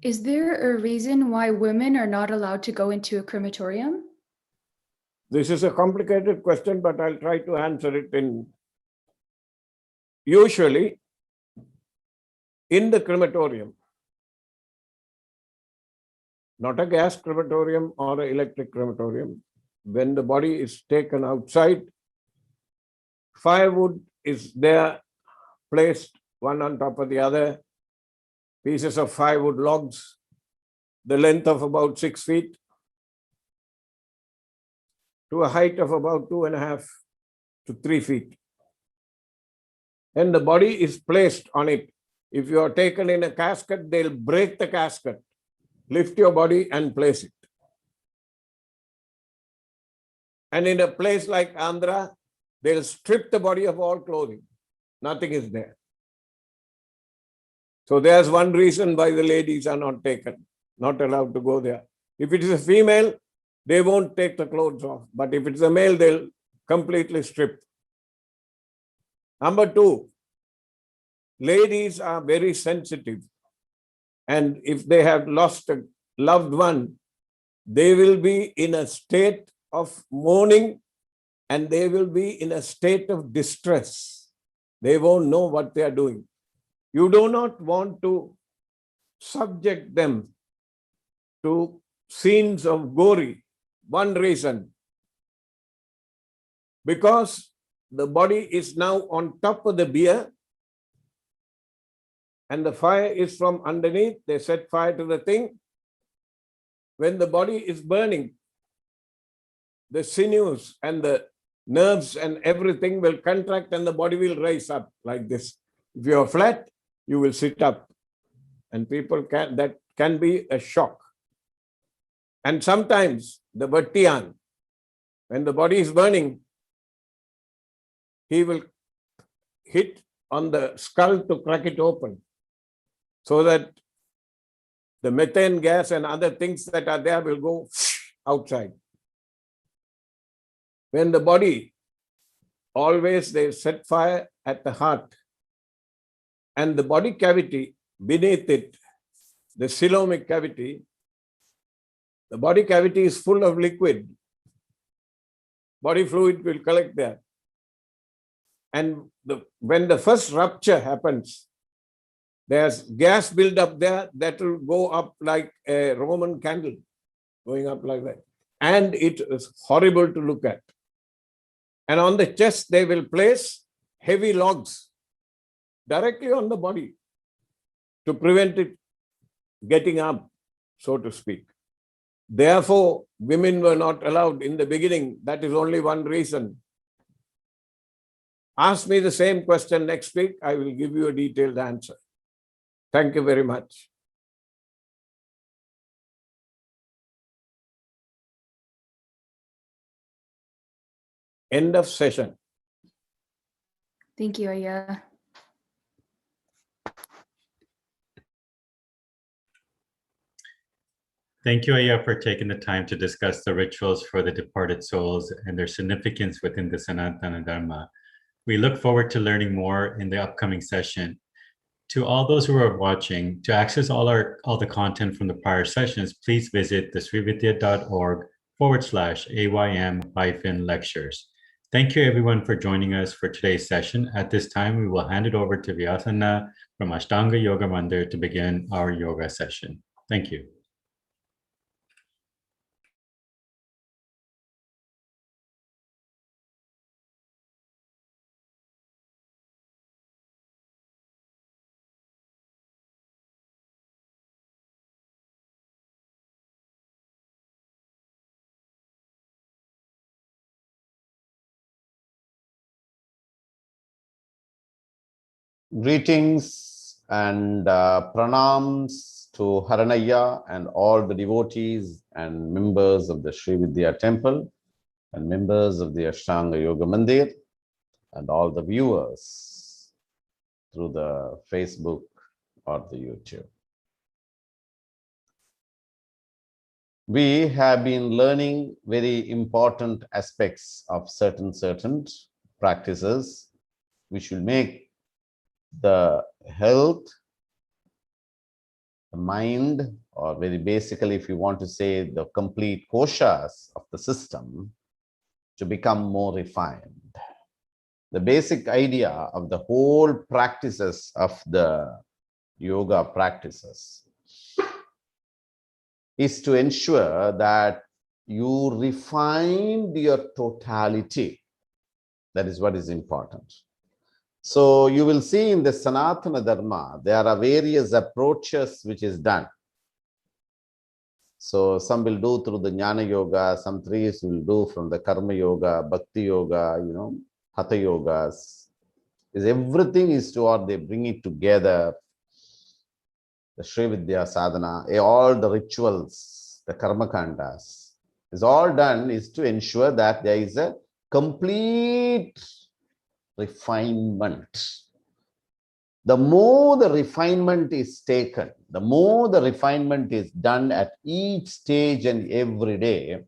Is there a reason why women are not allowed to go into a crematorium? This is a complicated question, but I'll try to answer it in. Usually, in the crematorium, not a gas crematorium or an electric crematorium, when the body is taken outside, firewood is there, placed one on top of the other, pieces of firewood logs, the length of about 6 feet to a height of about 2.5 to 3 feet. And the body is placed on it. If you are taken in a casket, they'll break the casket, lift your body and place it. And in a place like Andhra, they'll strip the body of all clothing. Nothing is there. So there's one reason why the ladies are not taken, not allowed to go there. If it is a female, they won't take the clothes off. But if it's a male, they'll completely strip. Number two, ladies are very sensitive. And if they have lost a loved one, they will be in a state of mourning and they will be in a state of distress. They won't know what they are doing. You do not want to subject them to scenes of gory. One reason, because the body is now on top of the bier and the fire is from underneath. They set fire to the thing. When the body is burning, the sinews and the nerves and everything will contract and the body will rise up like this. If you are flat, you will sit up. And people that can be a shock. And sometimes the Vattiyan, when the body is burning, he will hit on the skull to crack it open so that the methane gas and other things that are there will go outside. When the body, always they set fire at the heart and the body cavity beneath it, the coelomic cavity, the body cavity is full of liquid. Body fluid will collect there. And when the first rupture happens, there's gas build up there that will go up like a Roman candle, going up like that. And it is horrible to look at. And on the chest, they will place heavy logs directly on the body to prevent it getting up, so to speak. Therefore, women were not allowed in the beginning. That is only one reason. Ask me the same question next week. I will give you a detailed answer. Thank you very much. End of session. Thank you, Ayya. Thank you, Ayya, for taking the time to discuss the rituals for the departed souls and their significance within the Sanatana Dharma. We look forward to learning more in the upcoming session. To all those who are watching, to access all the content from the prior sessions, please visit the srividya.org/AYM-lectures. Thank you everyone for joining us for today's session. At this time, we will hand it over to Vyasana from Ashtanga Yoga Mandir to begin our yoga session. Thank you. Greetings and pranams to Haranaya and all the devotees and members of the Sri Vidya Temple and members of the Ashtanga Yoga Mandir and all the viewers through the Facebook or the YouTube. We have been learning very important aspects of certain practices which will make the health, the mind, or very basically, if you want to say the complete koshas of the system, to become more refined. The basic idea of the whole practices of the yoga practices is to ensure that you refine your totality. That is what is important. So you will see in the Sanatana Dharma, there are various approaches which is done. So some will do through the Jnana Yoga, some trees will do from the Karma Yoga, Bhakti Yoga, Hatha Yogas. Everything is toward they bring it together. The Sri Vidya Sadhana, all the rituals, the Karma Kandas, is all done is to ensure that there is a complete refinement. The more the refinement is taken, the more the refinement is done at each stage and every day,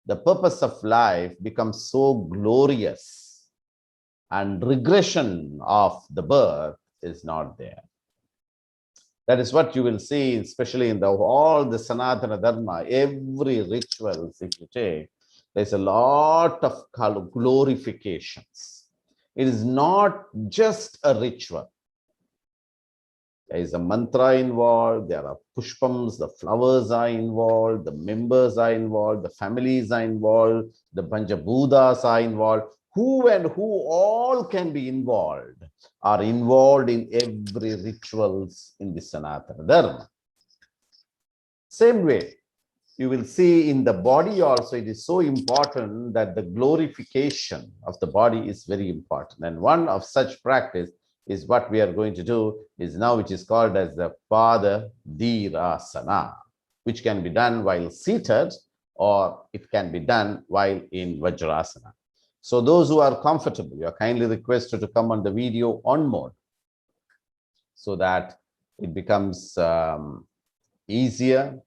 the purpose of life becomes so glorious and regression of the birth is not there. That is what you will see, especially in all the Sanatana Dharma, every ritual, if you take, there's a lot of glorifications. It is not just a ritual. There is a mantra involved, there are pushpams, the flowers are involved, the members are involved, the families are involved, the Panchabuddhas are involved. Who and who all can be involved are involved in every rituals in the Sanatana Dharma. Same way, you will see in the body also, it is so important that the glorification of the body is very important. And one of such practice is what we are going to do is now, which is called as the Pada Dhirasana, which can be done while seated or it can be done while in Vajrasana. So those who are comfortable, you are kindly requested to come on the video on mode so that it becomes easier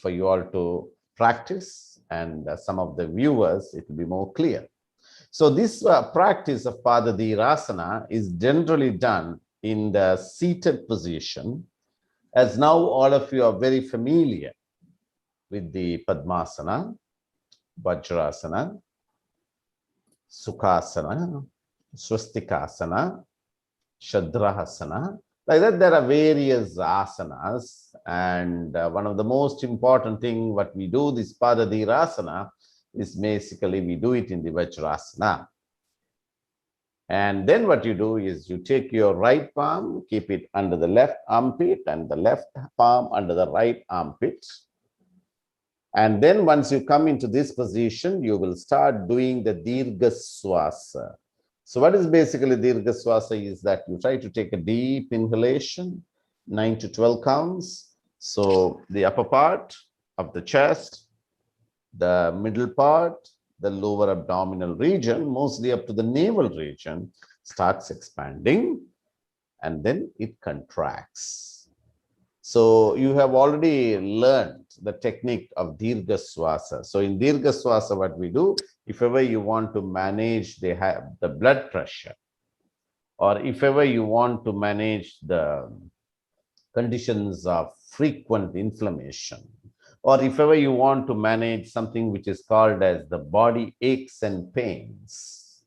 for you all to practice, and some of the viewers, it will be more clear. So this practice of Pada Dhirasana is generally done in the seated position, as now all of you are very familiar with the Padmasana, Vajrasana, Sukhasana, Swastikasana, Shadrahasana. Like that, there are various asanas, and one of the most important thing what we do, this Pada Dhirasana, is basically we do it in the Vajrasana. And then what you do is you take your right palm, keep it under the left armpit, and the left palm under the right armpit. And then once you come into this position, you will start doing the Dirgha Swasa. So what is basically Dirgha Swasa is that you try to take a deep inhalation, 9 to 12 counts. So the upper part of the chest, the middle part, the lower abdominal region, mostly up to the navel region, starts expanding and then it contracts. So you have already learned the technique of Dirgha Swasa. So in Dirgha Swasa, what we do, if ever you want to manage the blood pressure, or if ever you want to manage the conditions of frequent inflammation, or if ever you want to manage something which is called as the body aches and pains,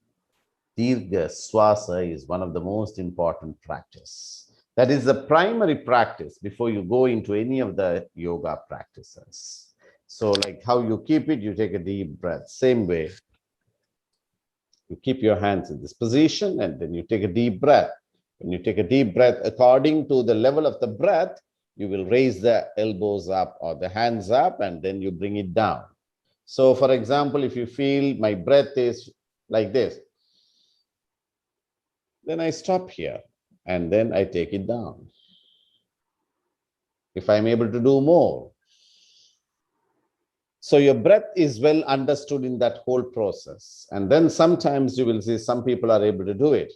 Dirgha Swasa is one of the most important practice. That is the primary practice before you go into any of the yoga practices. So like how you keep it, you take a deep breath. Same way, you keep your hands in this position and then you take a deep breath. When you take a deep breath, according to the level of the breath, you will raise the elbows up or the hands up and then you bring it down. So for example, if you feel my breath is like this, then I stop here and then I take it down. If I'm able to do more. So your breath is well understood in that whole process. And then sometimes you will see some people are able to do it.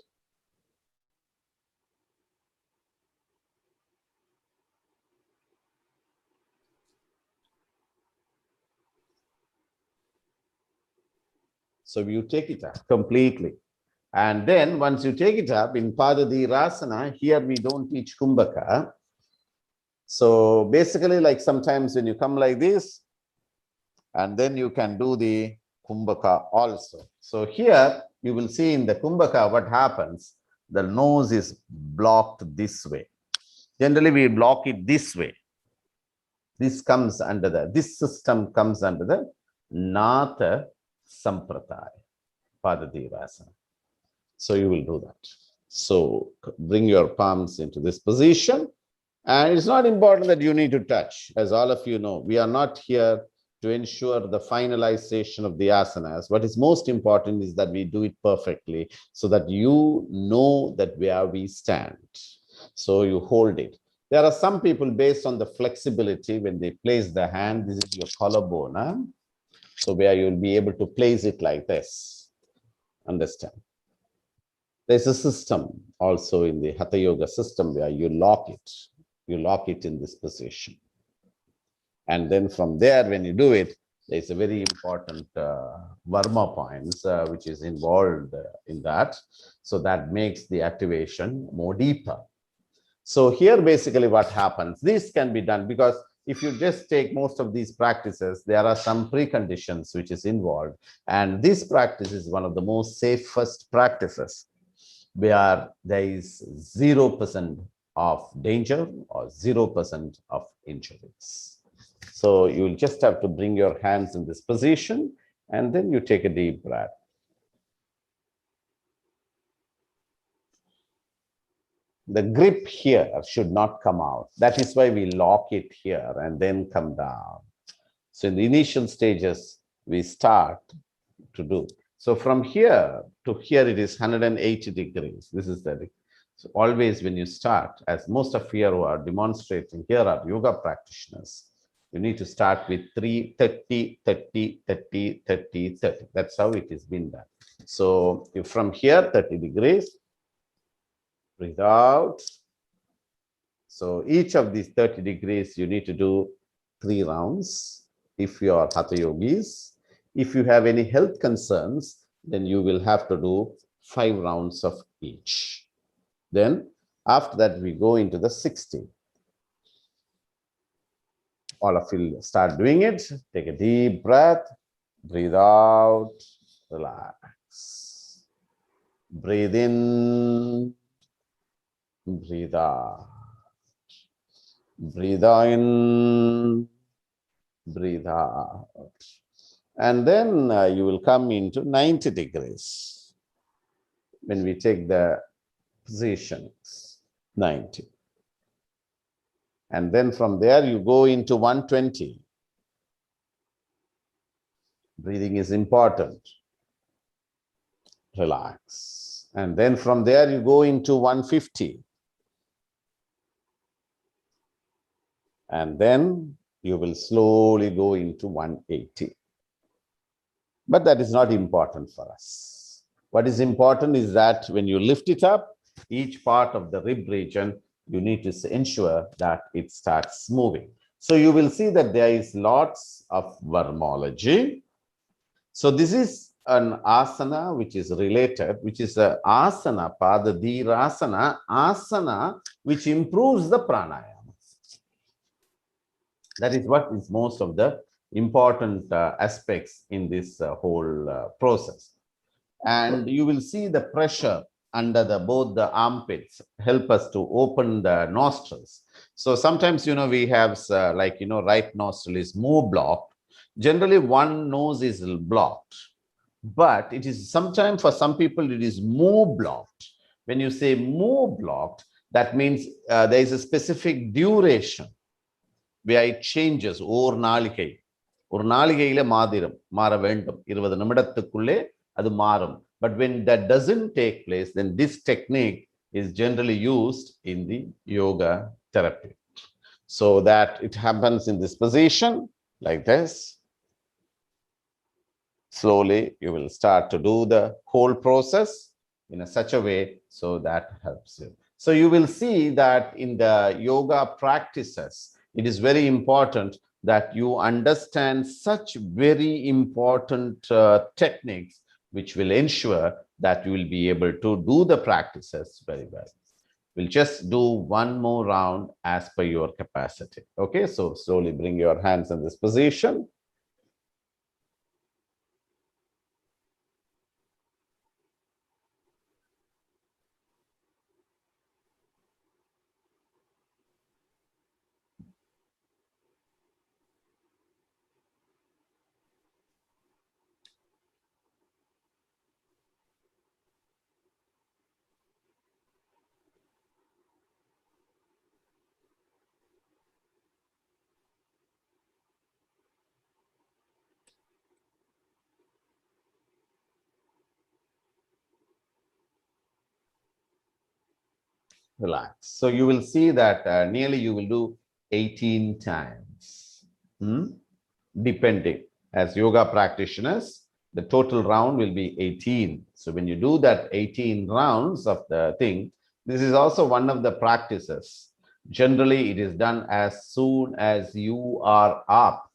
So you take it up completely. And then once you take it up in Pada Dhirasana, here we don't teach Kumbhaka. So basically, like sometimes when you come like this, and then you can do the Kumbhaka also. So here you will see in the Kumbhaka what happens. The nose is blocked this way. Generally, we block it this way. This comes under this system comes under the Nata Sampradaya, Pada Dhirasana. So you will do that. So bring your palms into this position. And it's not important that you need to touch. As all of you know, we are not here to ensure the finalization of the asanas. What is most important is that we do it perfectly so that you know that where we stand. So you hold it. There are some people, based on the flexibility, when they place the hand, this is your collarbone. Huh? So where you'll be able to place it like this. Understand? There's a system also in the Hatha Yoga system where you lock it. You lock it in this position. And then from there, when you do it, there's a very important Varma points which is involved in that. So that makes the activation more deeper. So here, basically what happens, this can be done because if you just take most of these practices, there are some preconditions which is involved. And this practice is one of the most safest practices where there is 0% of danger or 0% of injuries. So you'll just have to bring your hands in this position and then you take a deep breath. The grip here should not come out. That is why we lock it here and then come down. So in the initial stages, we start to do. So from here to here, it is 180 degrees. This is the, so always when you start, as most of you who are demonstrating here are yoga practitioners, you need to start with 30, 30, 30, 30, 30. That's how it has been done. So if from here, 30 degrees, breathe out. So each of these 30 degrees, you need to do 3 rounds. If you are Hatha Yogis, if you have any health concerns, then you will have to do 5 rounds of each. Then after that, we go into the 60. All of you start doing it. Take a deep breath, breathe out, relax. Breathe in, breathe out. Breathe in, breathe out. And then you will come into 90 degrees. When we take the positions, 90. And then from there, you go into 120. Breathing is important. Relax. And then from there, you go into 150. And then you will slowly go into 180. But that is not important for us. What is important is that when you lift it up, each part of the rib region, you need to ensure that it starts moving. So you will see that there is lots of varmology. So this is an asana which is related, which is a asana, Padadhirasana, asana, which improves the pranayama. That is what is most of the important aspects in this whole process. And you will see the pressure under both the armpits help us to open the nostrils. So sometimes, we have right nostril is more blocked. Generally, one nose is blocked, but it is sometimes for some people it is more blocked. When you say more blocked, that means there is a specific duration where it changes. ஒரு நாளிகையில மாற வேண்டும் 20 நிமிடத்துக்குள்ளே அது மாறும். But when that doesn't take place, then this technique is generally used in the yoga therapy. So that it happens in this position like this. Slowly you will start to do the whole process in such a way so that helps you. So you will see that in the yoga practices, it is very important that you understand such very important techniques which will ensure that you will be able to do the practices very well. We'll just do one more round as per your capacity. Okay, so slowly bring your hands in this position. relax. So you will see that nearly you will do 18 times. Depending. As yoga practitioners, the total round will be 18. So when you do that 18 rounds of the thing, this is also one of the practices. Generally, it is done as soon as you are up.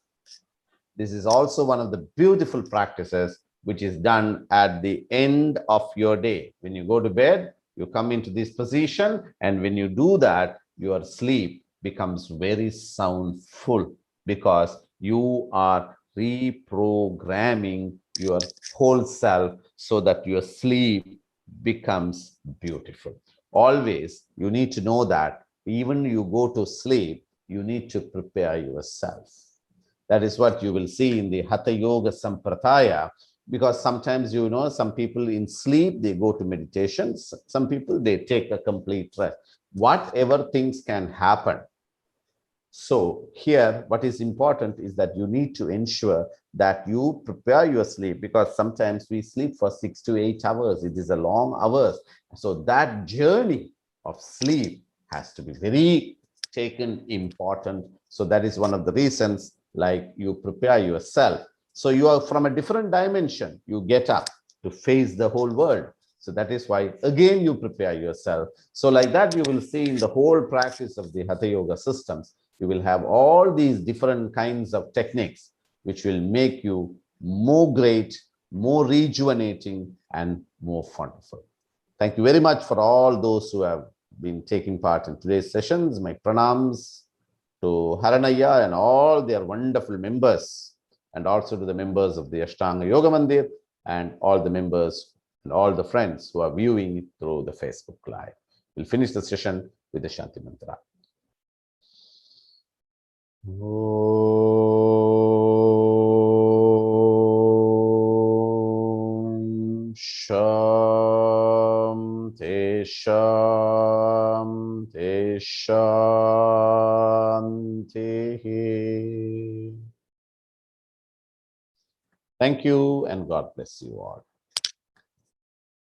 This is also one of the beautiful practices which is done at the end of your day. When you go to bed, you come into this position, and when you do that, your sleep becomes very soundful because you are reprogramming your whole self so that your sleep becomes beautiful. Always, you need to know that even you go to sleep, you need to prepare yourself. That is what you will see in the Hatha Yoga Sampradaya, because sometimes, some people in sleep, they go to meditation. Some people, they take a complete rest. Whatever things can happen. So here, what is important is that you need to ensure that you prepare your sleep, because sometimes we sleep for 6 to 8 hours. It is a long hours. So that journey of sleep has to be very taken important. So that is one of the reasons, like, you prepare yourself. So you are from a different dimension. You get up to face the whole world. So that is why, again, you prepare yourself. So like that, you will see in the whole practice of the Hatha Yoga systems, you will have all these different kinds of techniques which will make you more great, more rejuvenating, and more wonderful. Thank you very much for all those who have been taking part in today's sessions. My pranams to Haranaya and all their wonderful members, and also to the members of the Ashtanga Yoga Mandir and all the members and all the friends who are viewing it through the Facebook Live. We'll finish the session with the Shanti Mantra. Om Shanti Shanti Shanti. Thank you, and God bless you all.